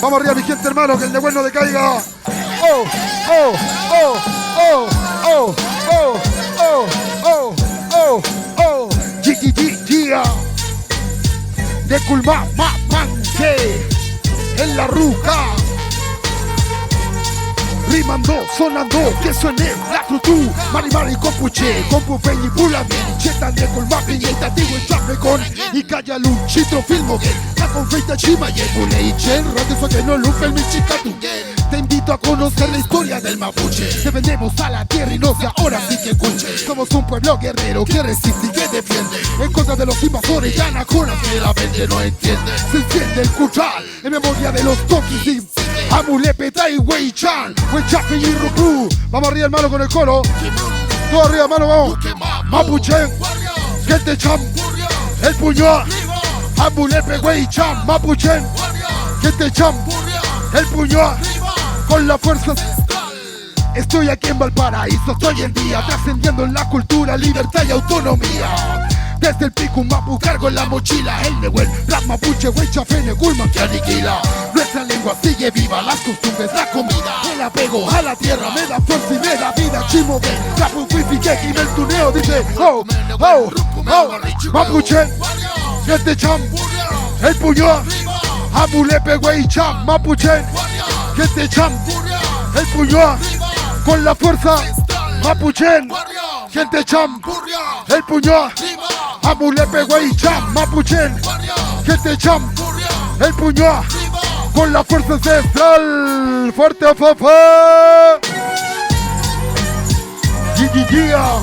Vamos arriba, mi gente, hermano, que el de bueno decaiga. Oh, oh, oh, oh, oh, oh, oh, oh, oh, oh. Gia. De Culma, Manque. En la ruca. Rimando, sonando, que suene la tutu. Mari, compuche, compu peñi, pula bien. Chetan de colma, piñeta, digo, chape con. Y calla luchitro, filmo que. La confeita chima y el bule y chen. Radio so que no lupe el mi chica tu. Te invito a conocer la historia del mapuche. Defendemos a la tierra y no sé, ahora sí que escuche. Somos un pueblo guerrero que resiste y que defiende. En contra de los invasores y anaconas que la vende no entiende. Se enciende el cuchal en memoria de los toquis y Amulepeta y Weichan, Weichafe y Rupu. Vamos arriba, hermano, con el coro. Todo arriba, hermano, vamos. Mapuche, gente cham, el puño. Amulepe, Weichan, Mapuche, gente cham, el puño. Con la fuerza. Estoy aquí en Valparaíso, estoy en día, trascendiendo en la cultura, libertad y autonomía. Desde el pico un mapu cargo en la mochila. El Nehuel, rap mapuche, Weichafe, Gulman que aniquila. Nuestra lengua sigue viva, las costumbres, la comida. El apego a la tierra me da fuerza y me da vida. Chimo de Capu, Wifi, Keki, el tuneo dice oh, oh, oh, mapuche, gente cham, el puño. Amulepe, Weicham, mapuche, gente cham, el puño. Con la fuerza, mapuchen, gente cham, el puño. Amulepe, Weicham, mapuchen, gente cham, el puño. Con la fuerza ancestral, fuerte a fafa. Gia.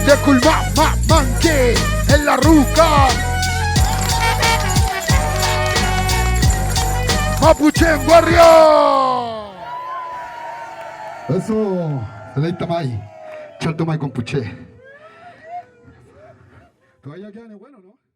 De Culma, Manque, en la ruca. Mapuchen, Warrior. Eso, Leita Mai, Chalto Mai con Puché. Todavía quedan bueno, ¿no?